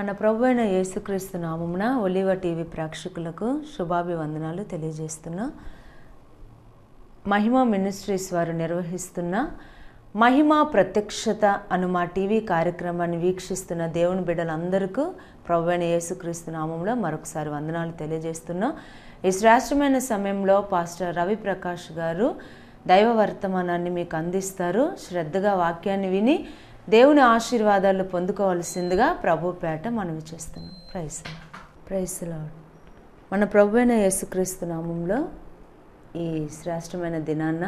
మన ప్రభువైన యేసుక్రీస్తు నామమున ఒలివ టీవీ ప్రేక్షకులకు శుభాభివందనాలు తెలియజేస్తున్నా. మహిమ మినిస్ట్రీస్ వారు నిర్వహిస్తున్న మహిమ ప్రత్యక్షత అను మా టీవీ కార్యక్రమాన్ని వీక్షిస్తున్న దేవుని బిడ్డలందరికీ ప్రభువైన యేసుక్రీస్తు నామములో మరొకసారి వందనాలు తెలియజేస్తున్నా. ఈ శ్రేష్టమైన సమయంలో పాస్టర్ రవి ప్రకాష్ గారు దైవ వర్తమానాన్ని మీకు అందిస్తారు. శ్రద్ధగా వాక్యాన్ని విని దేవుని ఆశీర్వాదాలు పొందుకోవాల్సిందిగా ప్రభు పేట మనవి చేస్తున్నాం. Praise lord. మన ప్రభువైన యేసుక్రీస్తు నామంలో ఈ శ్రేష్టమైన దినాన్న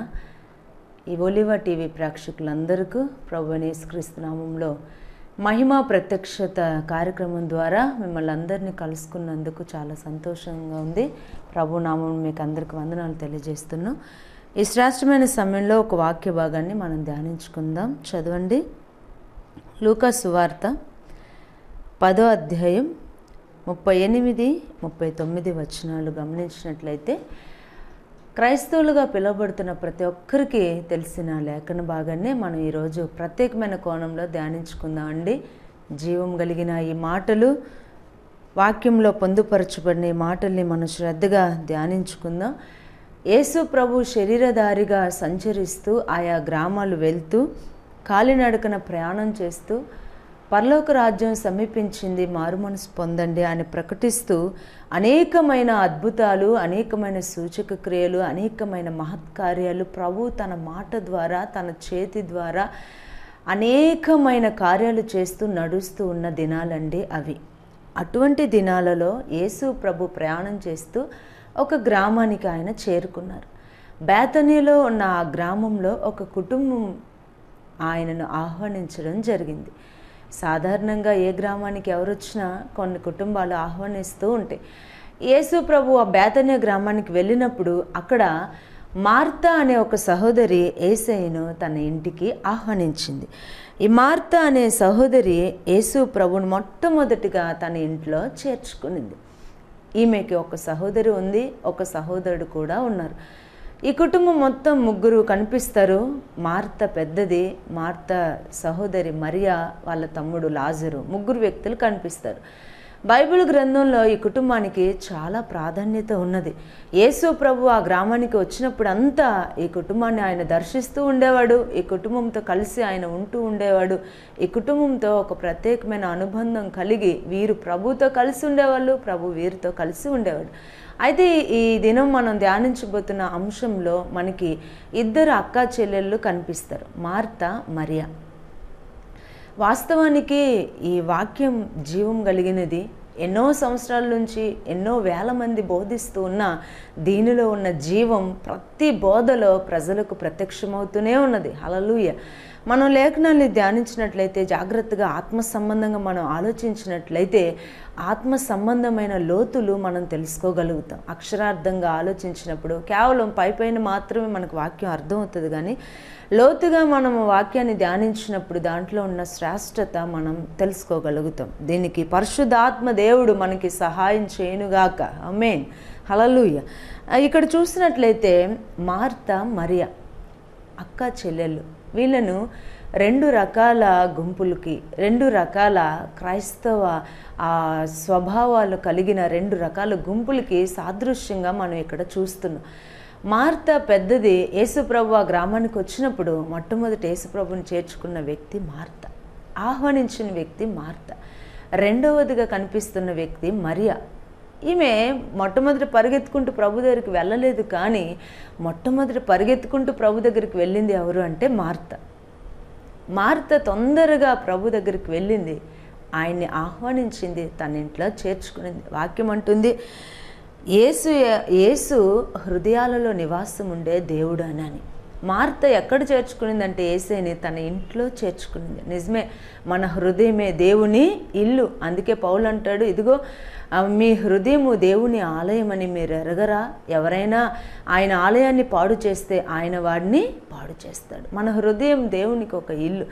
ఈ ఒలివ టీవీ ప్రేక్షకులందరికీ ప్రభువైన యేసుక్రీస్తు నామంలో మహిమ ప్రత్యక్షత కార్యక్రమం ద్వారా మిమ్మల్ని అందరినీ కలుసుకున్నందుకు చాలా సంతోషంగా ఉంది. ప్రభు నామం మీకు అందరికీ వందనాలు తెలియజేస్తున్నాం. ఈ శ్రేష్టమైన సమయంలో ఒక వాక్య భాగాన్ని మనం ధ్యానించుకుందాం. చదవండి. లూకా సువార్త 10వ అధ్యాయం 38-39 వచనాలు గమనించినట్లయితే క్రైస్తవులుగా పిలువబడుతున్న ప్రతి ఒక్కరికి తెలిసిన లేఖన భాగాన్ని మనం ఈరోజు ప్రత్యేకమైన కోణంలో ధ్యానించుకుందాం అండి. జీవం కలిగిన ఈ మాటలు వాక్యంలో పొందుపరచబడిన ఈ మాటల్ని మనం శ్రద్ధగా ధ్యానించుకుందాం. యేసు ప్రభు శరీరధారిగా సంచరిస్తూ ఆయా గ్రామాలు వెళ్తూ కాలినడకన ప్రయాణం చేస్తూ పరలోక రాజ్యం సమీపించింది, మారుమనసు పొందండి అని ప్రకటిస్తూ అనేకమైన అద్భుతాలు, అనేకమైన సూచక క్రియలు, అనేకమైన మహత్కార్యాలు ప్రభు తన మాట ద్వారా, తన చేతి ద్వారా అనేకమైన కార్యాలు చేస్తూ నడుస్తూ ఉన్న దినాలండి అవి. అటువంటి దినాలలో యేసు ప్రభు ప్రయాణం చేస్తూ ఒక గ్రామానికి ఆయన చేరుకున్నారు. బేతనీలో ఉన్న ఆ గ్రామంలో ఒక కుటుంబం ఆయనను ఆహ్వానించడం జరిగింది. సాధారణంగా ఏ గ్రామానికి ఎవరు వచ్చినా కొన్ని కుటుంబాలు ఆహ్వానిస్తూ ఉంటాయి. యేసు ప్రభు ఆ బేతనీయ గ్రామానికి వెళ్ళినప్పుడు అక్కడ మార్తా అనే ఒక సహోదరి యేసయ్యను తన ఇంటికి ఆహ్వానించింది. ఈ మార్తా అనే సహోదరి యేసు ప్రభుని మొట్టమొదటిగా తన ఇంట్లో చేర్చుకునింది. ఈమెకి ఒక సహోదరి ఉంది, ఒక సహోదరుడు కూడా ఉన్నారు. ఈ కుటుంబం మొత్తం ముగ్గురు కనిపిస్తారు. మార్త పెద్దది, మార్త సహోదరి మరియా, వాళ్ళ తమ్ముడు లాజరు, ముగ్గురు వ్యక్తులు కనిపిస్తారు. బైబిల్ గ్రంథంలో ఈ కుటుంబానికి చాలా ప్రాధాన్యత ఉన్నది. యేసు ప్రభు ఆ గ్రామానికి వచ్చినప్పుడు అంతా ఈ కుటుంబాన్ని ఆయన దర్శిస్తూ ఉండేవాడు. ఈ కుటుంబంతో కలిసి ఆయన ఉంటూ ఉండేవాడు. ఈ కుటుంబంతో ఒక ప్రత్యేకమైన అనుబంధం కలిగి వీరు ప్రభుతో కలిసి ఉండేవాళ్ళు, ప్రభు వీరితో కలిసి ఉండేవాడు. అయితే ఈ దినం మనం ధ్యానించబోతున్న అంశంలో మనకి ఇద్దరు అక్కా చెల్లెళ్ళు కనిపిస్తారు, మార్తా, మరియా. వాస్తవానికి ఈ వాక్యం జీవం కలిగినది. ఎన్నో సంవత్సరాల నుంచి ఎన్నో వేల మంది బోధిస్తూ ఉన్న దీనిలో ఉన్న జీవం ప్రతి బోధలో ప్రజలకు ప్రత్యక్షమవుతూనే ఉన్నది. హల్లెలూయా. మనం లేఖనాన్ని ధ్యానించినట్లయితే, జాగ్రత్తగా ఆత్మ సంబంధంగా మనం ఆలోచించినట్లయితే ఆత్మ సంబంధమైన లోతులు మనం తెలుసుకోగలుగుతాం. అక్షరార్థంగా ఆలోచించినప్పుడు కేవలం పైపైన మాత్రమే మనకు వాక్యం అర్థమవుతుంది, కానీ లోతుగా మనం వాక్యాన్ని ధ్యానించినప్పుడు దాంట్లో ఉన్న శ్రేష్టత మనం తెలుసుకోగలుగుతాం. దీనికి పరిశుద్ధాత్మ దేవుడు మనకి సహాయం చేయనుగాక. ఆమేన్. హల్లెలూయా. ఇక్కడ చూసినట్లయితే మార్తా, మరియా అక్క చెల్లెళ్ళు, వీళ్ళను రెండు రకాల గుంపులకి, రెండు రకాల క్రైస్తవ స్వభావాలు కలిగిన రెండు రకాల గుంపులకి సాదృశ్యంగా మనం ఇక్కడ చూస్తున్నాం. మార్త పెద్దది. యేసుప్రభు ఆ గ్రామానికి వచ్చినప్పుడు మొట్టమొదటి యేసుప్రభుని చేర్చుకున్న వ్యక్తి మార్త, ఆహ్వానించిన వ్యక్తి మార్త. రెండవదిగా కనిపిస్తున్న వ్యక్తి మరియా. ఈమె మొట్టమొదటి పరిగెత్తుకుంటూ ప్రభు దగ్గరికి వెళ్ళలేదు, కానీ మొట్టమొదటి పరిగెత్తుకుంటూ ప్రభు దగ్గరికి వెళ్ళింది ఎవరు అంటే మార్త. మార్త తొందరగా ప్రభు దగ్గరికి వెళ్ళింది, ఆయన్ని ఆహ్వానించింది, తన ఇంట్లో చేర్చుకునింది. వాక్యం అంటుంది, యేసు హృదయాలలో నివాసం ఉండే దేవుడు అని. మార్త ఎక్కడ చేర్చుకునిందంటే యేసయ్యని తన ఇంట్లో చేర్చుకునింది. నిజమే, మన హృదయమే దేవుని ఇల్లు. అందుకే పౌలు అంటాడు, ఇదిగో మీ హృదయము దేవుని ఆలయమని మీరు ఎరగరా? ఎవరైనా ఆయన ఆలయాన్ని పాడు చేస్తే ఆయన వాడిని పాడు చేస్తాడు. మన హృదయం దేవునికి ఒక ఇల్లు.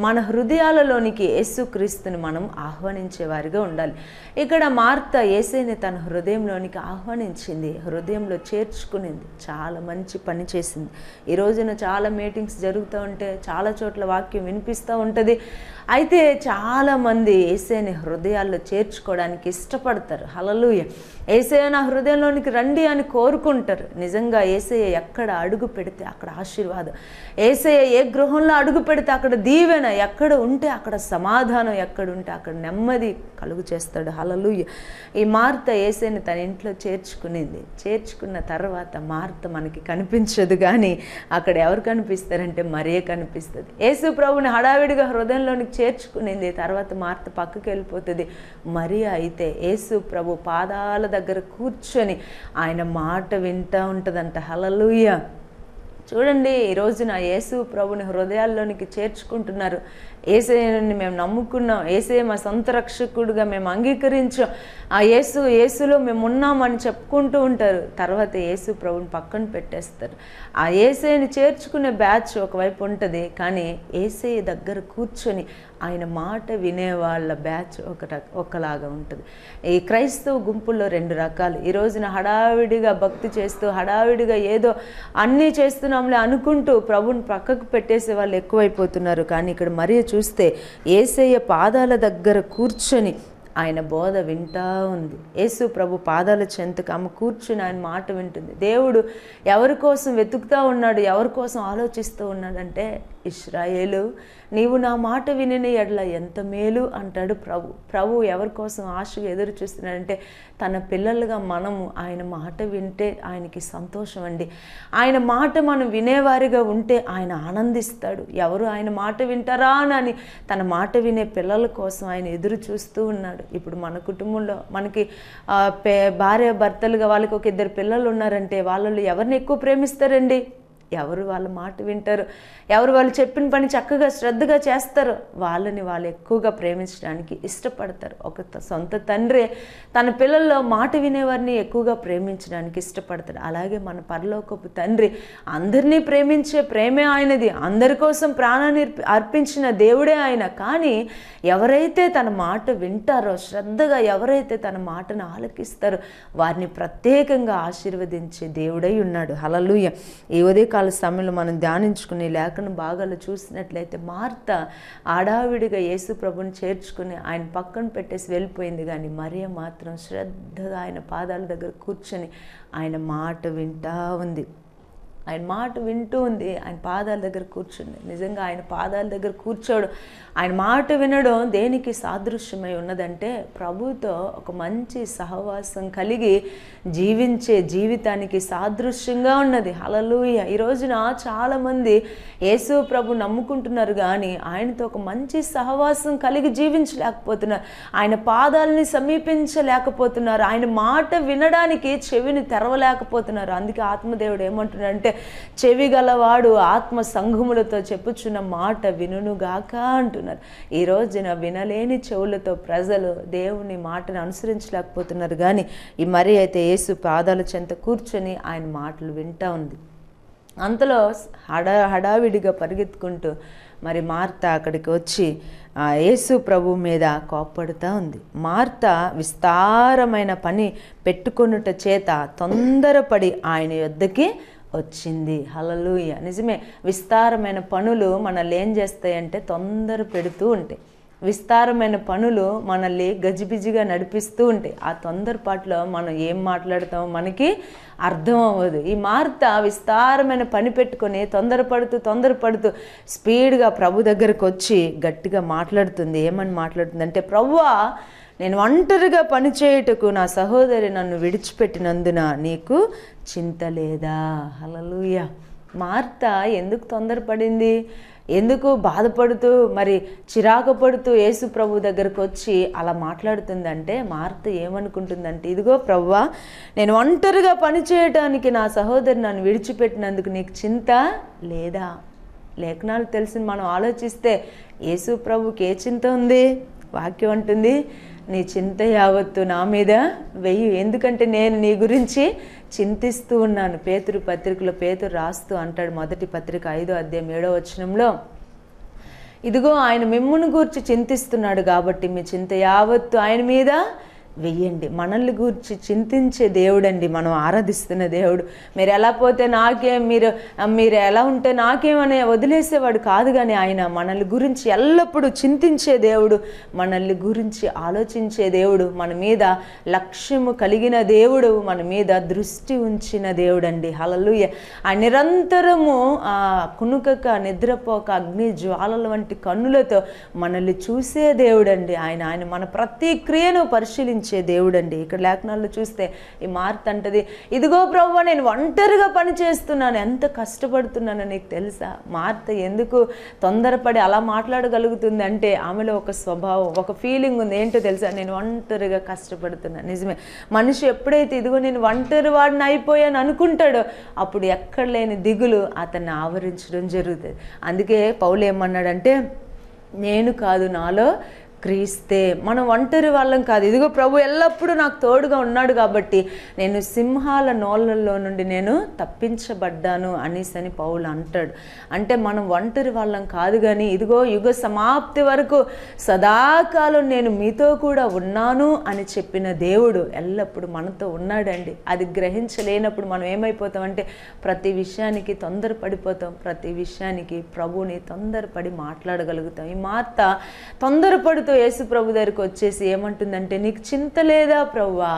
మన హృదయాలలోనికి యేసుక్రీస్తుని మనం ఆహ్వానించే వారిగా ఉండాలి. ఇక్కడ మార్త యేసయ్యని తన హృదయంలోనికి ఆహ్వానించింది, హృదయంలో చేర్చుకునింది. చాలా మంచి పని చేసింది. ఈ రోజున చాలా మీటింగ్స్ జరుగుతూ ఉంటే చాలా చోట్ల వాక్యం వినిపిస్తూ ఉంటుంది. అయితే చాలామంది యేసయ్యని హృదయాల్లో చేర్చుకోవడానికి ఇష్టపడతారు. హల్లెలూయా. యేసయ్య నా హృదయంలోనికి రండి అని కోరుకుంటారు. నిజంగా యేసయ్య ఎక్కడ అడుగు పెడితే అక్కడ ఆశీర్వాదం, యేసయ్య ఏ గృహంలో అడుగు పెడితే అక్కడ దీవెన, ఎక్కడ ఉంటే అక్కడ సమాధానం, ఎక్కడ ఉంటే అక్కడ నెమ్మది కలుగు చేస్తాడు. హల్లెలూయా. ఈ మార్త యేసయ్యని తన ఇంట్లో చేర్చుకునింది. చేర్చుకున్న తర్వాత మార్త మనకి కనిపించదు, కానీ అక్కడ ఎవరు కనిపిస్తారంటే మరియ కనిపిస్తుంది. యేసు ప్రభుని హడావిడిగా హృదయంలోనికి చేర్చుకునింది. తర్వాత మార్త పక్కకి వెళ్ళిపోతుంది. మరియ అయితే యేసు ప్రభు పాదాల దగ్గర కూర్చొని ఆయన మాట వింటూ ఉంటుందంట. హల్లెలూయా. చూడండి, ఈ రోజున యేసు ప్రభుని హృదయాల్లోనికి చేర్చుకుంటున్నారు. యేసయ్యని మేము నమ్ముకున్నాం, యేసయ్య మా సొంత రక్షకుడుగా మేము అంగీకరించాం, ఆ యేసులో మేము ఉన్నామని చెప్పుకుంటూ ఉంటారు. తర్వాత యేసు ప్రభుని పక్కన పెట్టేస్తారు. ఆ యేసయ్యని చేర్చుకునే బ్యాచ్ ఒకవైపు ఉంటుంది, కానీ యేసయ్య దగ్గర కూర్చొని ఆయన మాట వినేవాళ్ళ బ్యాచ్ ఒకలాగా ఉంటుంది. ఈ క్రైస్తవ గుంపుల్లో 2 రకాలు. ఈ రోజున హడావిడిగా భక్తి చేస్తూ హడావిడిగా ఏదో అన్నీ చేస్తున్నాంలే అనుకుంటూ ప్రభుని పక్కకు పెట్టేసే వాళ్ళు ఎక్కువైపోతున్నారు. కానీ ఇక్కడ మరియ చూస్తే యేసయ్య పాదాల దగ్గర కూర్చొని ఆయన బోధ వింటా ఉంది. యేసు ప్రభు పాదాల చెంతకు ఆమె కూర్చుని ఆయన మాట వింటుంది. దేవుడు ఎవరి కోసం వెతుకుతూ ఉన్నాడు, ఎవరి కోసం ఆలోచిస్తూ ఉన్నాడంటే, ఇశ్రాయేలు నీవు నా మాట వినిన ఎడల ఎంత మేలు అంటాడు ప్రభు ఎవరి కోసం ఆశగా ఎదురు చూస్తున్నాడంటే, తన పిల్లలుగా మనము ఆయన మాట వింటే ఆయనకి సంతోషం అండి. ఆయన మాట మనం వినేవారిగా ఉంటే ఆయన ఆనందిస్తాడు. ఎవరు ఆయన మాట వింటారా అని తన మాట వినే పిల్లల కోసం ఆయన ఎదురు చూస్తూ ఉన్నాడు. ఇప్పుడు మన కుటుంబంలో మనకి భార్య భర్తలుగా వాళ్ళకి ఒక 2 పిల్లలు ఉన్నారంటే వాళ్ళలో ఎవరిని ఎక్కువ ప్రేమిస్తారండి? ఎవరు వాళ్ళ మాట వింటారు, ఎవరు వాళ్ళు చెప్పిన పని చక్కగా శ్రద్ధగా చేస్తారో వాళ్ళని వాళ్ళు ఎక్కువగా ప్రేమించడానికి ఇష్టపడతారు. ఒక సొంత తండ్రి తన పిల్లల్లో మాట వినేవారిని ఎక్కువగా ప్రేమించడానికి ఇష్టపడతాడు. అలాగే మన పరలోకపు తండ్రి అందరినీ ప్రేమించే ప్రేమే ఆయనది. అందరి కోసం ప్రాణాన్ని అర్పించిన దేవుడే ఆయన. కానీ ఎవరైతే తన మాట వింటారో, శ్రద్ధగా ఎవరైతే తన మాటను ఆలకిస్తారో వారిని ప్రత్యేకంగా ఆశీర్వదించే దేవుడై ఉన్నాడు. హల్లెలూయా. ఈ ఉదయకాల సమయంలో మనం ధ్యానించుకుని లేఖన భాగాలు చూసినట్లయితే మార్త ఆడావిడిగా యేసు ప్రభుని చేర్చుకుని ఆయన పక్కన పెట్టేసి వెళ్ళిపోయింది. కానీ మరియ మాత్రం శ్రద్ధగా ఆయన పాదాల దగ్గర కూర్చొని ఆయన మాట వింటా ఉంది. ఆయన మాట వింటూ ఉంది. ఆయన పాదాల దగ్గర కూర్చుంది. నిజంగా ఆయన పాదాల దగ్గర కూర్చోవడం, ఆయన మాట వినడం దేనికి సాదృశ్యమై ఉన్నదంటే, ప్రభుతో ఒక మంచి సహవాసం కలిగి జీవించే జీవితానికి సాదృశ్యంగా ఉన్నది. హల్లెలూయా. ఈ రోజున చాలామంది యేసు ప్రభు నమ్ముకుంటున్నారు, కానీ ఆయనతో ఒక మంచి సహవాసం కలిగి జీవించలేకపోతున్నారు. ఆయన పాదాలని సమీపించలేకపోతున్నారు. ఆయన మాట వినడానికి చెవిని తెరవలేకపోతున్నారు. అందుకే ఆత్మదేవుడు ఏమంటున్నాడంటే, చెవి గలవాడు ఆత్మ సంఘములతో చెప్పుచున్న మాట వినుగాక అంటున్నారు. ఈ రోజున వినలేని చెవులతో ప్రజలు దేవుని మాటను అనుసరించలేకపోతున్నారు. కానీ ఈ మరి అయితే యేసు పాదాల చెంత కూర్చొని ఆయన మాటలు వింటా ఉంది. అంతలో హడావిడిగా పరిగెత్తుకుంటూ మరి మార్త అక్కడికి వచ్చి యేసు ప్రభు మీద కోప్పడుతూ ఉంది. మార్త విస్తారమైన పని పెట్టుకొనుట చేత తొందరపడి ఆయన యొద్దకి వచ్చింది. హల్లెలూయా. నిజమే, విస్తారమైన పనులు మనల్ని ఏం చేస్తాయంటే తొందర పెడుతూ ఉంటాయి. విస్తారమైన పనులు మనల్ని గజిబిజిగా నడిపిస్తూ ఉంటాయి. ఆ తొందరపాటులో మనం ఏం మాట్లాడతామో మనకి అర్థం అవ్వదు. ఈ మార్త విస్తారమైన పని పెట్టుకొని తొందరపడుతూ స్పీడ్గా ప్రభు దగ్గరకు వచ్చి గట్టిగా మాట్లాడుతుంది. ఏమని మాట్లాడుతుంది అంటే, ప్రభువా, నేను ఒంటరిగా పనిచేయుటకు నా సహోదరి నన్ను విడిచిపెట్టినందున నీకు చింత లేదా? హల్లెలూయా. మార్త ఎందుకు తొందరపడింది? ఎందుకు బాధపడుతూ మరి చిరాకు పడుతూ యేసు ప్రభు దగ్గరకు వచ్చి అలా మాట్లాడుతుందంటే, మార్త ఏమనుకుంటుందంటే, ఇదిగో ప్రభువా, నేను ఒంటరిగా పనిచేయటానికి నా సహోదరి నన్ను విడిచిపెట్టినందుకు నీకు చింత లేదా? లేఖనాలు తెలిసి మనం ఆలోచిస్తే యేసు ప్రభుకి ఏ చింత ఉంది? వాక్యం అంటుంది, నీ చింత యావత్తు నా మీద వెయ్యి, ఎందుకంటే నేను నీ గురించి చింతిస్తూ ఉన్నాను. పేతురు పత్రికలో పేతురు రాస్తూ అంటాడు, మొదటి పత్రిక 5వ అధ్యాయం 7వ వచనంలో, ఇదిగో ఆయన మిమ్మును గూర్చి చింతిస్తున్నాడు కాబట్టి మీ చింత యావత్తు ఆయన మీద వెయ్యండి. మనల్ని గూర్చి చింతించే దేవుడండి మనం ఆరాధిస్తున్న దేవుడు. మీరు ఎలా పోతే నాకేం, మీరు ఎలా ఉంటే నాకేమనే వదిలేసేవాడు కాదు, కానీ ఆయన మనల్ని గురించి ఎల్లప్పుడూ చింతించే దేవుడు, మనల్ని గురించి ఆలోచించే దేవుడు, మన మీద లక్ష్యము కలిగిన దేవుడు, మన మీద దృష్టి ఉంచిన దేవుడండి. హల్లెలూయా. ఆ నిరంతరము ఆ కునుకక నిద్రపోక అగ్ని జ్వాలల వంటి కన్నులతో మనల్ని చూసే దేవుడండి ఆయన. ఆయన మన ప్రతి క్రియను పరిశీలించే దేవుడండి. ఇక్కడ లేఖనాల్లో చూస్తే ఈ మార్త అంటది, ఇదిగో ప్రభువా నేను ఒంటరిగా పని చేస్తున్నాను, ఎంత కష్టపడుతున్నానో నీకు తెలుసా. మార్త ఎందుకు తొందరపడి అలా మాట్లాడగలుగుతుంది అంటే ఆమెలో ఒక స్వభావం, ఒక ఫీలింగ్ ఉంది. ఏంటో తెలుసా, నేను ఒంటరిగా కష్టపడుతున్నాను. నిజమే, మనిషి ఎప్పుడైతే ఇదిగో నేను ఒంటరి వాడిని అయిపోయాను అనుకుంటాడో అప్పుడు ఎక్కడ లేని దిగులు అతన్ని ఆవరించడం జరుగుతుంది. అందుకే పౌలు ఏమన్నాడంటే, నేను కాదు నాలో క్రీస్తే. మనం ఒంటరి వాళ్ళం కాదు. ఇదిగో ప్రభు ఎల్లప్పుడూ నాకు తోడుగా ఉన్నాడు కాబట్టి నేను సింహాల నోళ్ళల్లో నుండి నేను తప్పించబడ్డాను అని పౌలు అంటాడు. అంటే మనం ఒంటరి వాళ్ళం కాదు, కానీ ఇదిగో యుగ సమాప్తి వరకు సదాకాలం నేను మీతో కూడా ఉన్నాను అని చెప్పిన దేవుడు ఎల్లప్పుడూ మనతో ఉన్నాడండి. అది గ్రహించలేనప్పుడు మనం ఏమైపోతామంటే ప్రతి విషయానికి తొందరపడిపోతాం, ప్రతి విషయానికి ప్రభుని తొందరపడి మాట్లాడగలుగుతాం. ఈ మార్త తొందరపడుతూ యేసు ప్రభు దగ్గరికి వచ్చేసి ఏమంటుందంటే, నీకు చింత లేదా ప్రభువా?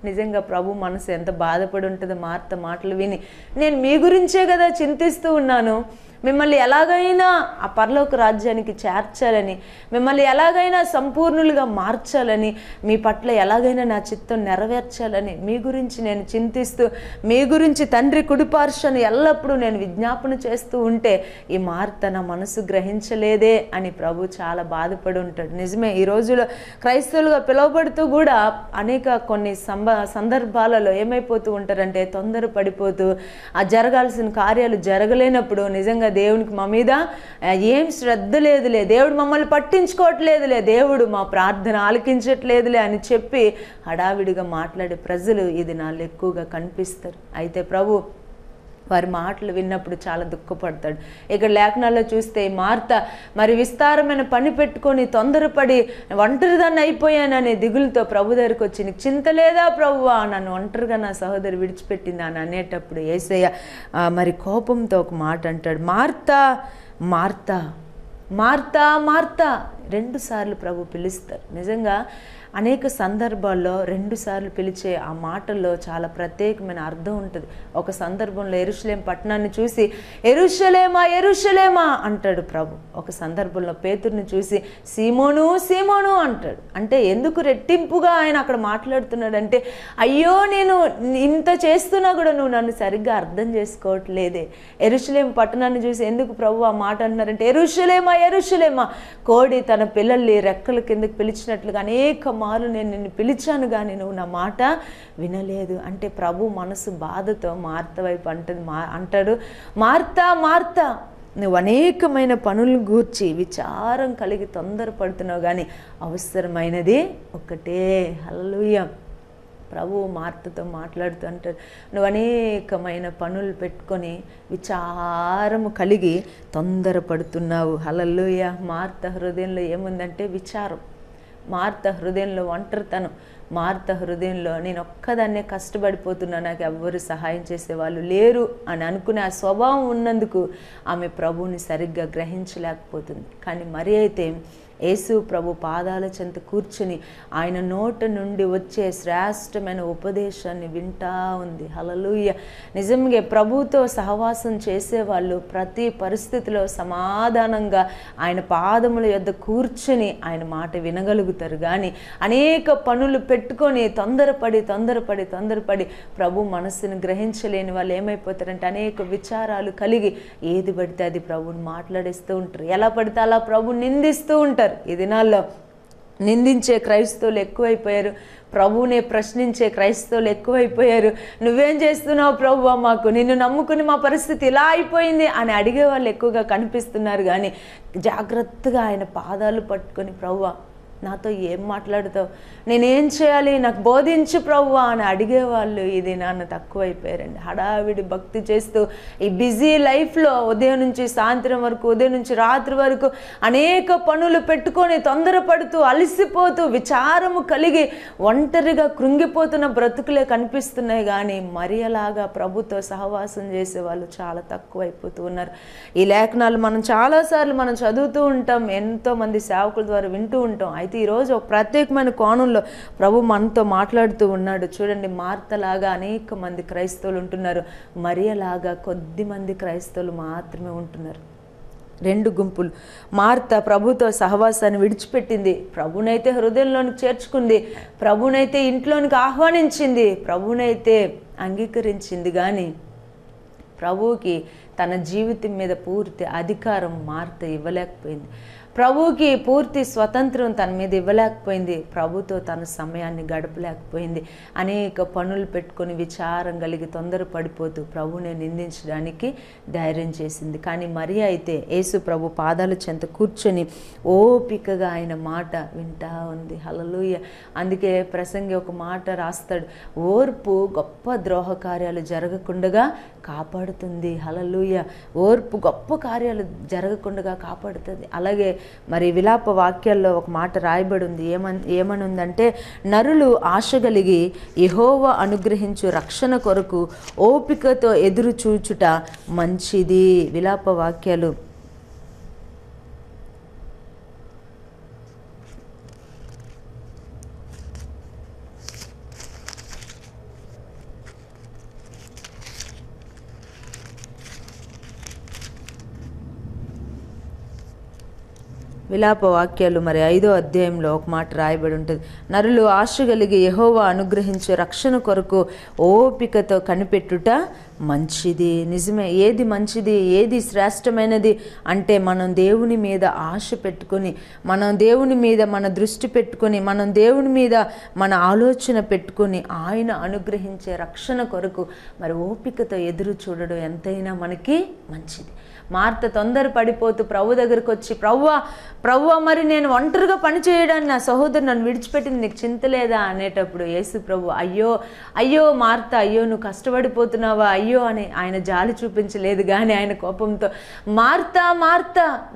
నిజంగా ప్రభు మనసు ఎంత బాధపడి ఉంటుందో మార్త మాటలు విని. నేను మీ గురించే కదా చింతిస్తూ ఉన్నాను, మిమ్మల్ని ఎలాగైనా ఆ పరలోక రాజ్యానికి చేర్చాలని, మిమ్మల్ని ఎలాగైనా సంపూర్ణులుగా మార్చాలని, మీ పట్ల ఎలాగైనా నా చిత్తం నెరవేర్చాలని మీ గురించి నేను చింతిస్తూ, మీ గురించి తండ్రి కుడిపార్శ్వను ఎల్లప్పుడూ నేను విజ్ఞాపన చేస్తూ ఉంటే ఈ మార్త నా మనసు గ్రహించలేదే అని ప్రభు చాలా బాధపడి ఉంటాడు. నిజమే, ఈ రోజులో క్రైస్తవులుగా పిలువబడుతూ కూడా అనేక కొన్ని సందర్భాలలో ఏమైపోతూ ఉంటారంటే తొందరపడిపోతూ ఆ జరగాల్సిన కార్యాలు జరగలేనప్పుడు నిజంగా దేవునికి మా మీద ఏం శ్రద్ధ లేదులే, దేవుడు మమ్మల్ని పట్టించుకోవట్లేదులే, దేవుడు మా ప్రార్థన ఆలకించట్లేదులే అని చెప్పి హడావిడిగా మాట్లాడే ప్రజలు ఇది నాలో ఎక్కువగా కనిపిస్తారు. అయితే ప్రభు వారి మాటలు విన్నప్పుడు చాలా దుఃఖపడతాడు. ఇక్కడ లేఖనాల్లో చూస్తే మార్త మరి విస్తారమైన పని పెట్టుకొని తొందరపడి ఒంటరిదాన్ని అయిపోయాననే దిగులతో ప్రభు దగ్గరికి వచ్చి, నీకు చింత లేదా ప్రభువా, నన్ను ఒంటరిగా నా సహోదరి విడిచిపెట్టింది అని అనేటప్పుడు యేసయ్య మరి కోపంతో ఒక మాట అంటాడు, మార్తా మార్తా మార్తా మార్తా. 2 సార్లు ప్రభు పిలుస్తారు. నిజంగా అనేక సందర్భాల్లో 2 సార్లు పిలిచే ఆ మాటల్లో చాలా ప్రత్యేకమైన అర్థం ఉంటుంది. ఒక సందర్భంలో యెరూషలేము పట్టణాన్ని చూసి యెరూషలేమా యెరూషలేమా అంటాడు ప్రభు. ఒక సందర్భంలో పేతురుని చూసి సీమోను సీమోను అంటాడు. అంటే ఎందుకు రెట్టింపుగా ఆయన అక్కడ మాట్లాడుతున్నాడంటే, అయ్యో నేను ఇంత చేస్తున్నా కూడా నువ్వు నన్ను సరిగ్గా అర్థం చేసుకోవట్లేదే. యెరూషలేము పట్టణాన్ని చూసి ఎందుకు ప్రభు ఆ మాట అంటున్నారంటే, యెరూషలేమా యెరూషలేమా, కోడి తన పిల్లల్ని రెక్కల కిందకి పిలిచినట్లుగా అనేక మార్లు నేను నిన్ను పిలిచాను కానీ నువ్వు నా మాట వినలేదు. అంటే ప్రభు మనసు బాధతో మార్త వైపు అంటాడు, మార్తా మార్తా, నువ్వు అనేకమైన పనులను గూర్చి విచారం కలిగి తొందరపడుతున్నావు కానీ అవసరమైనది ఒకటే. హల్లెలూయా. ప్రభు మార్తతో మాట్లాడుతూ అంటాడు, నువ్వు అనేకమైన పనులు పెట్టుకొని విచారము కలిగి తొందరపడుతున్నావు. హల్లెలూయా. మార్త హృదయంలో ఏముందంటే విచారం, మార్త హృదయంలో ఒంటరితనం, మార్త హృదయంలో నేను ఒక్కదాన్నే కష్టపడిపోతున్నా, నాకు ఎవ్వరు సహాయం చేసేవాళ్ళు లేరు అని అనుకునే ఆ స్వభావం ఉన్నందుకు ఆమె ప్రభువుని సరిగ్గా గ్రహించలేకపోతుంది. కానీ మరి అయితే యేసు ప్రభు పాదాల చెంత కూర్చుని ఆయన నోట నుండి వచ్చే శ్రేష్టమైన ఉపదేశాన్ని వింటా ఉంది. హల్లెలూయా. నిజంగా ప్రభువుతో సహవాసం చేసేవాళ్ళు ప్రతి పరిస్థితిలో సమాధానంగా ఆయన పాదముల యొద్ద కూర్చుని ఆయన మాట వినగలుగుతారు. కానీ అనేక పనులు పెట్టుకొని తొందరపడి ప్రభు మనస్సును గ్రహించలేని వాళ్ళు ఏమైపోతారంటే అనేక విచారాలు కలిగి ఏది పడితే అది ప్రభుని మాట్లాడేస్తూ ఉంటారు, ఎలా పడితే అలా ప్రభుని నిందిస్తూ ఉంటారు. ఈ దినాల్లో నిందించే క్రైస్తవులు ఎక్కువైపోయారు, ప్రభువునే ప్రశ్నించే క్రైస్తవులు ఎక్కువైపోయారు. నువ్వేం చేస్తున్నావు ప్రభువా, మాకు నిన్ను నమ్ముకుని మా పరిస్థితి ఇలా అయిపోయింది అని అడిగే వాళ్ళు ఎక్కువగా కనిపిస్తున్నారు. కానీ జాగ్రత్తగా ఆయన పాదాలు పట్టుకొని ప్రభువా నాతో ఏం మాట్లాడుతావు, నేనేం చేయాలి, నాకు బోధించు ప్రభువా అని అడిగేవాళ్ళు ఇది నాన్న తక్కువైపోయారండి. హడావిడి భక్తి చేస్తూ ఈ బిజీ లైఫ్లో ఉదయం నుంచి సాయంత్రం వరకు, ఉదయం నుంచి రాత్రి వరకు అనేక పనులు పెట్టుకొని తొందరపడుతూ అలసిపోతూ విచారము కలిగి ఒంటరిగా కృంగిపోతున్న బ్రతుకులే కనిపిస్తున్నాయి. కానీ మరియలాగా ప్రభుతో సహవాసం చేసే వాళ్ళు చాలా తక్కువైపోతూ ఉన్నారు. ఈ లేఖనాలు మనం చాలాసార్లు మనం చదువుతూ ఉంటాం, ఎంతోమంది సేవకుల ద్వారా వింటూ ఉంటాం. అయితే ఈరోజు ఒక ప్రత్యేకమైన కోణంలో ప్రభు మనతో మాట్లాడుతూ ఉన్నాడు. చూడండి, మార్తలాగా అనేక మంది క్రైస్తవులు ఉంటున్నారు, మరియలాగా కొద్ది మంది క్రైస్తవులు మాత్రమే ఉంటున్నారు. రెండు గుంపులు. మార్త ప్రభుతో సహవాసాన్ని విడిచిపెట్టింది, ప్రభునైతే హృదయంలోనికి చేర్చుకుంది, ప్రభునైతే ఇంట్లోనికి ఆహ్వానించింది, ప్రభునైతే అంగీకరించింది. కానీ ప్రభువుకి తన జీవితం మీద పూర్తి అధికారం మార్త ఇవ్వలేకపోయింది. ప్రభువుకి పూర్తి స్వతంత్రం తన మీద ఇవ్వలేకపోయింది. ప్రభుతో తన సమయాన్ని గడపలేకపోయింది. అనేక పనులు పెట్టుకొని విచారం కలిగి తొందరపడిపోతూ ప్రభువుని నిందించడానికి ధైర్యం చేసింది. కానీ మరియ అయితే యేసు ప్రభు పాదాల చెంత కూర్చొని ఓపికగా ఆయన మాట వింటా ఉంది. హల్లెలూయా. అందుకే ప్రసంగి ఒక మాట రాస్తాడు, ఓర్పు గొప్ప ద్రోహ కార్యాలు జరగకుండా కాపాడుతుంది. హల్లెలూయా. ఓర్పు గొప్ప కార్యాలు జరగకుండా కాపాడుతుంది. అలాగే మరి విలాప వాక్యాల్లో ఒక మాట రాయబడి ఉంది. ఏమనుందంటే, నరులు ఆశ కలిగి యెహోవా అనుగ్రహించు రక్షణ కొరకు ఓపికతో ఎదురు చూచుట మంచిది. విలాప వాక్యాలు విలాప వాక్యాలు మరి 5వ అధ్యాయంలో ఒక మాట రాయబడి ఉంటుంది. నరులు ఆశ కలిగి యెహోవా అనుగ్రహించే రక్షణ కొరకు ఓపికతో కనిపెట్టుట మంచిది. నిజమే. ఏది మంచిది, ఏది శ్రేష్టమైనది అంటే మనం దేవుని మీద ఆశ పెట్టుకొని, మనం దేవుని మీద మన దృష్టి పెట్టుకొని, మనం దేవుని మీద మన ఆలోచన పెట్టుకొని ఆయన అనుగ్రహించే రక్షణ కొరకు మరి ఓపికతో ఎదురు చూడడం ఎంతైనా మనకి మంచిది. మార్త తొందర పడిపోతూ ప్రభు దగ్గరకు వచ్చి, ప్రభువా మరి నేను ఒంటరిగా పని చేయడానికి నా సహోదరు నన్ను విడిచిపెట్టింది, నీకు చింత లేదా అనేటప్పుడు యేసు ప్రభు అయ్యో మార్త, అయ్యో నువ్వు కష్టపడిపోతున్నావా, అయ్యో అని ఆయన జాలి చూపించలేదు. కానీ ఆయన కోపంతో, మార్త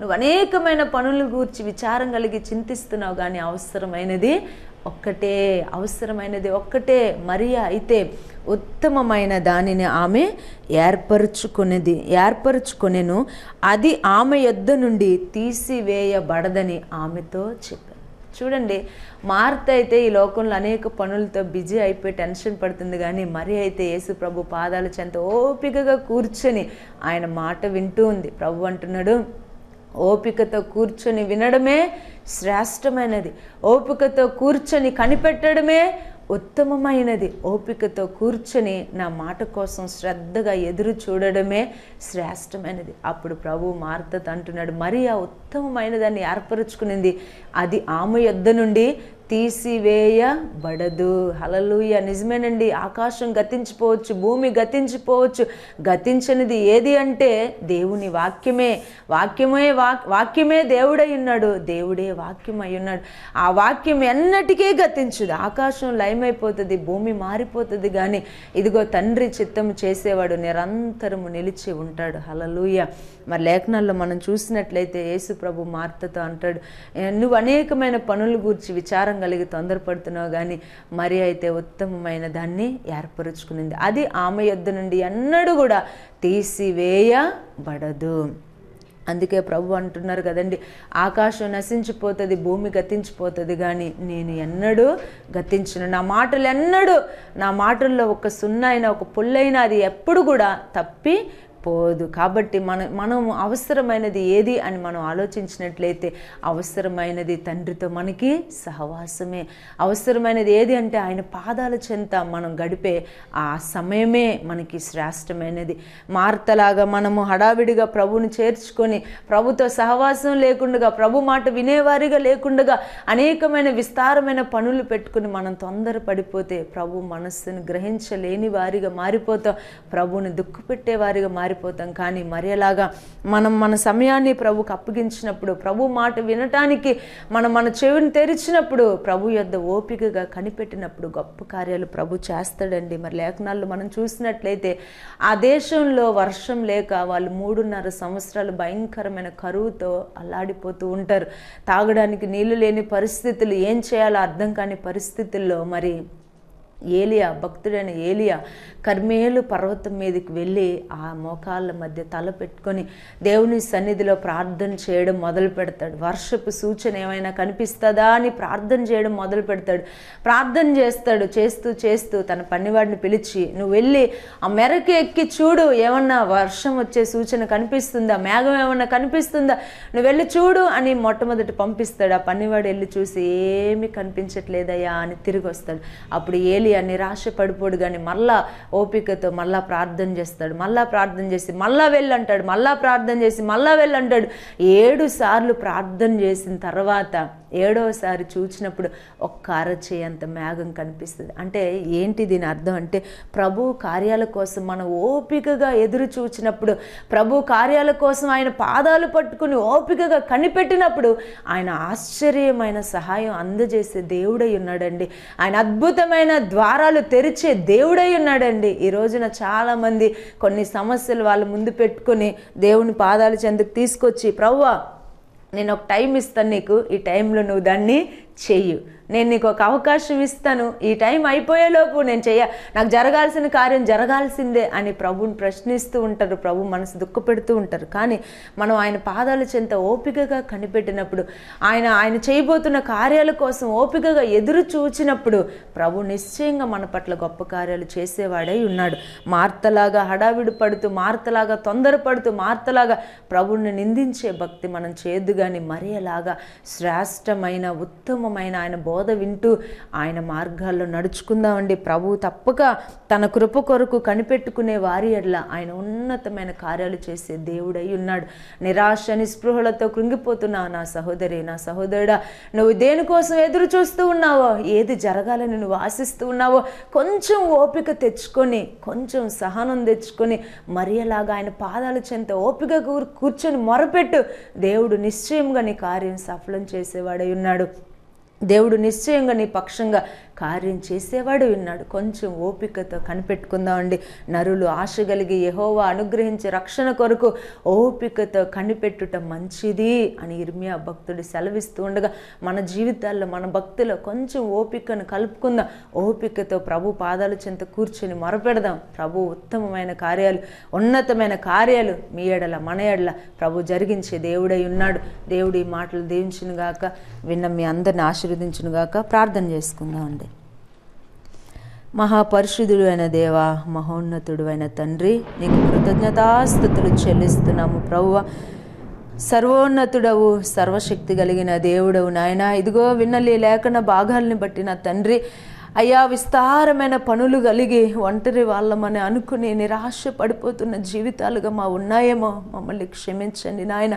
నువ్వు అనేకమైన పనుల గురించి విచారం కలిగి చింతిస్తున్నావు, కానీ అవసరమైనది ఒక్కటే. మరియ అయితే ఉత్తమమైన దానిని ఆమె ఏర్పరచుకొనెను, అది ఆమె యొద్ద నుండి తీసివేయబడదని ఆమెతో చెప్పాను. చూడండి, మార్త అయితే ఈ లోకంలో అనేక పనులతో బిజీ అయిపోయి టెన్షన్ పడుతుంది. కానీ మరి అయితే యేసు ప్రభు పాదాల చెంత ఓపికగా కూర్చొని ఆయన మాట వింటూ ఉంది. ప్రభు అంటున్నాడు, ఓపికతో కూర్చొని వినడమే శ్రేష్టమైనది, ఓపికతో కూర్చొని కనిపెట్టడమే ఉత్తమమైనది, ఓపికతో కూర్చొని నా మాట కోసం శ్రద్ధగా ఎదురు చూడడమే శ్రేష్టమైనది. అప్పుడు ప్రభు మార్తతో అంటున్నాడు, మరియా ఉత్తమమైన దాన్ని ఏర్పరచుకునింది, అది ఆమె యొద్ద నుండి తీసివేయబడదు. హల్లెలూయా. నిజమేనండి. ఆకాశం గతించిపోవచ్చు, భూమి గతించిపోవచ్చు, గతించనిది ఏది అంటే దేవుని వాక్యమే దేవుడై ఉన్నాడు, దేవుడే వాక్యం అయి ఉన్నాడు. ఆ వాక్యం ఎన్నటికీ గతించదు. ఆకాశం లయమైపోతుంది, భూమి మారిపోతుంది, కానీ ఇదిగో తండ్రి చిత్తము చేసేవాడు నిరంతరము నిలిచి ఉంటాడు. హల్లెలూయా. మరి లేఖనాల్లో మనం చూసినట్లయితే యేసు ప్రభు మార్తతో అంటాడు, నువ్వు అనేకమైన పనుల గురించి విచారం కలిగి తొందరపడుతున్నావు, కానీ మరి అయితే ఉత్తమమైన దాన్ని ఏర్పరుచుకునింది, అది ఆమె యొద్ద నుండి ఎన్నడూ కూడా తీసివేయబడదు. అందుకే ప్రభు అంటున్నారు కదండి, ఆకాశం నశించిపోతుంది, భూమి గతించిపోతుంది, కానీ నేను ఎన్నడూ గతించను. నా మాటల్లో ఒక సున్నా అయినా ఒక పుల్లైనా అది ఎప్పుడు కూడా తప్పి పోదు. కాబట్టి మనం అవసరమైనది ఏది అని మనం ఆలోచించినట్లయితే అవసరమైనది తండ్రితో మనకి సహవాసమే. అవసరమైనది ఏది అంటే ఆయన పాదాల చెంత మనం గడిపే ఆ సమయమే మనకి శ్రేష్టమైనది. మార్తలాగా మనము హడావిడిగా ప్రభువుని చేర్చుకొని ప్రభుతో సహవాసం లేకుండా, ప్రభు మాట వినేవారిగా లేకుండా అనేకమైన విస్తారమైన పనులు పెట్టుకుని మనం తొందరపడిపోతే ప్రభు మనస్సును గ్రహించలేని వారిగా మారిపోతాం, ప్రభువుని దుఃఖపెట్టే వారిగా పారిపోతాం. కానీ మరియలాగా మనం మన సమయాన్ని ప్రభుకు అప్పగించినప్పుడు, ప్రభు మాట వినటానికి మన చెవిని తెరిచినప్పుడు, ప్రభు యొద్ద ఓపికగా కనిపెట్టినప్పుడు గొప్ప కార్యాలు ప్రభు చేస్తాడండి. మరి లేఖనాల్లో మనం చూసినట్లయితే ఆ దేశంలో వర్షం లేక వాళ్ళు 3.5 సంవత్సరాలు భయంకరమైన కరువుతో అల్లాడిపోతూ ఉంటారు. తాగడానికి నీళ్లు లేని పరిస్థితులు, ఏం చేయాలో అర్థం కాని పరిస్థితుల్లో మరి ఏలియా, భక్తుడైన ఏలియా కర్మేలు పర్వతం మీదకి వెళ్ళి ఆ మోకాళ్ళ మధ్య తల పెట్టుకొని దేవుని సన్నిధిలో ప్రార్థన చేయడం మొదలు పెడతాడు. వర్షపు సూచన ఏమైనా కనిపిస్తుందా అని ప్రార్థన చేయడం మొదలు పెడతాడు. ప్రార్థన చేస్తాడు. చేస్తూ తన పనివాడిని పిలిచి, నువ్వు వెళ్ళి ఆ మెరకు ఎక్కి చూడు, ఏమన్నా వర్షం వచ్చే సూచన కనిపిస్తుందా, మేఘం ఏమన్నా కనిపిస్తుందా, నువ్వు వెళ్ళి చూడు అని మొట్టమొదటి పంపిస్తాడు. ఆ పనివాడు వెళ్ళి చూసి ఏమీ కనిపించట్లేదయ్యా అని తిరిగి వస్తాడు. అప్పుడు ఏలియా నిరాశ పడిపోడు కానీ మళ్ళా ఓపికతో మళ్ళా ప్రార్థన చేస్తాడు. మళ్ళా ప్రార్థన చేసి మళ్ళా వెళ్ళంటాడు. మళ్ళా ప్రార్థన చేసి మళ్ళా వెళ్ళంటాడు. 7 సార్లు ప్రార్థన చేసిన తర్వాత 7వసారి చూచినప్పుడు ఒక్క అరచేయంత మేఘం కనిపిస్తుంది. అంటే ఏంటి దీని అర్థం అంటే, ప్రభు కార్యాల కోసం మనం ఓపికగా ఎదురు చూచినప్పుడు, ప్రభు కార్యాల కోసం ఆయన పాదాలు పట్టుకుని ఓపికగా కనిపెట్టినప్పుడు ఆయన ఆశ్చర్యమైన సహాయం అందజేసే దేవుడై ఉన్నాడండి. ఆయన అద్భుతమైన ద్వారాలు తెరిచే దేవుడై ఉన్నాడండి. ఈ రోజున చాలామంది కొన్ని సమస్యలు వాళ్ళ ముందు పెట్టుకుని దేవుని పాదాల చెందుకు తీసుకొచ్చి, ప్రభువా నేను ఒక టైం ఇస్తాను నీకు, ఈ టైంలో నువ్వు దాన్ని చెయ్యు, నేను నీకు ఒక అవకాశం ఇస్తాను, ఈ టైం అయిపోయేలోపు నేను నాకు జరగాల్సిన కార్యం జరగాల్సిందే అని ప్రభుని ప్రశ్నిస్తూ ఉంటారు. ప్రభు మనసు దుఃఖపెడుతూ ఉంటారు. కానీ మనం ఆయన పాదాల చెంత ఓపికగా కనిపెట్టినప్పుడు, ఆయన చేయబోతున్న కార్యాల కోసం ఓపికగా ఎదురు చూచినప్పుడు ప్రభు నిశ్చయంగా మన పట్ల గొప్ప కార్యాలు చేసేవాడై ఉన్నాడు. మార్తలాగా హడావిడి పడుతూ, మార్తలాగా తొందరపడుతూ, మార్తలాగా ప్రభుని నిందించే భక్తి మనం చేయొద్దు. కానీ మరియలాగా శ్రేష్టమైన ఉత్తమమైన ఆయన బోధ వింటూ ఆయన మార్గాల్లో నడుచుకుందామండి. ప్రభు తప్పక తన కృప కొరకు కనిపెట్టుకునే వారి ఎడల ఆయన ఉన్నతమైన కార్యాలు చేసే దేవుడై ఉన్నాడు. నిరాశ నిస్పృహలతో కృంగిపోతున్నా నా సహోదరి, నా సహోదరుడా, నువ్వు దేనికోసం ఎదురు చూస్తూ ఉన్నావో, ఏది జరగాలని నువ్వు ఆశిస్తూ ఉన్నావో, కొంచెం ఓపిక తెచ్చుకొని, కొంచెం సహనం తెచ్చుకొని మరియలాగా ఆయన పాదాల చెంత ఓపిక కూర్చొని మొరపెట్టు. దేవుడు నిశ్చయంగా నీ కార్యం సఫలం చేసేవాడై ఉన్నాడు. దేవుడు నిశ్చయంగా నీ పక్షంగా కార్యం చేసేవాడు ఉన్నాడు. కొంచెం ఓపికతో కనిపెట్టుకుందామండి. నరులు ఆశ కలిగి యెహోవా అనుగ్రహించే రక్షణ కొరకు ఓపికతో కనిపెట్టుట మంచిది అని ఇర్మియా భక్తుడు సెలవిస్తూ ఉండగా, మన జీవితాల్లో మన భక్తిలో కొంచెం ఓపికను కలుపుకుందాం. ఓపికతో ప్రభు పాదాల చెంత కూర్చొని మొరపెడదాం. ప్రభు ఉత్తమమైన కార్యాలు, ఉన్నతమైన కార్యాలు మీ ఎడల మన ఎడల ప్రభు జరిగించే దేవుడై ఉన్నాడు. దేవుడు ఈ మాటలు దీవించును గాక. విన్న మీ అందరిని ఆశీర్వదించును గాక. ప్రార్థన చేసుకుందాం అండి. మహాపరిశుద్ధుడు అయిన దేవా, మహోన్నతుడు అయిన తండ్రి, నీకు కృతజ్ఞతాస్తుతులు చెల్లిస్తున్నాము ప్రభువా. సర్వోన్నతుడవు, సర్వశక్తి కలిగిన దేవుడవు నాయన. ఇదిగో విన్నలే లేఖన భాగాల్ని బట్టి నా తండ్రి అయ్యా, విస్తారమైన పనులు కలిగి ఒంటరి వాళ్ళమని అనుకుని నిరాశ పడిపోతున్న జీవితాలుగా మా ఉన్నాయేమో, మమ్మల్ని క్షమించండి నాయన.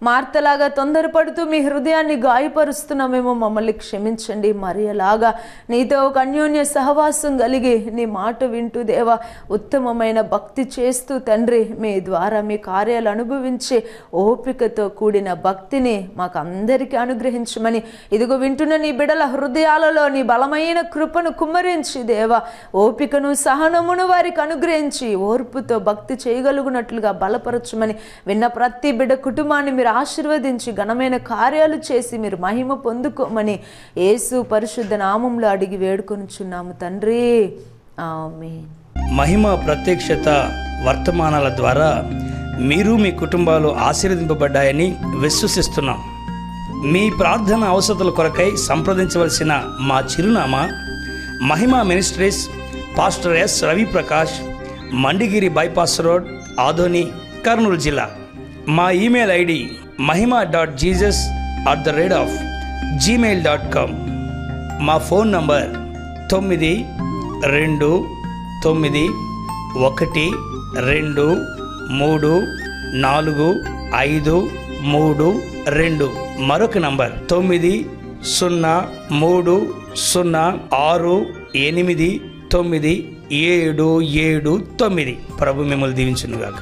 మార్తలాగా తొందరపడుతూ మీ హృదయాన్ని గాయపరుస్తున్నామేమో, మమ్మల్ని క్షమించండి. మరియలాగా నీతో ఒక అన్యోన్య సహవాసం కలిగి నీ మాట వింటూ దేవా ఉత్తమమైన భక్తి చేస్తూ తండ్రి మీ ద్వారా మీ కార్యాలు అనుభవించే ఓపికతో కూడిన భక్తిని మాకు అందరికీ అనుగ్రహించమని ఇదిగో వింటున్న నీ బిడల హృదయాలలో నీ బలమైన కృపను కుమ్మరించి దేవా ఓపికను సహనమును వారికి అనుగ్రహించి ఓర్పుతో భక్తి చేయగలుగునట్లుగా బలపరచమని, విన్న ప్రతి బిడ్డ కుటుంబాన్ని మీరు ఆశీర్వదించి ఘనమైన కార్యాలు చేసి మీరు మహిమ పొందుకోమని యేసు పరిశుద్ధ నామములో అడిగి వేడుకొనుచున్నాము తండ్రి, ఆమేన్. మహిమ ప్రత్యక్షత వర్తమానాల ద్వారా మీరు మీ కుటుంబాలు ఆశీర్వదింపబడ్డాయని విశ్వసిస్తున్నాం. మీ ప్రార్థన అవసరతల కొరకై సంప్రదించవలసిన మా చిరునామా Mahima Ministries, pastor S Raviprakash, Mandigiri bypass road, Adoni, Kurnool జిల్లా. మా ఈమెయిల్ ఐడి mahima.jesus@gmail.com. మా ఫోన్ నంబర్ 9291234532. మరొక నంబర్ 9030688979. ప్రభు మిమ్మల్ని దీవించునుగాక.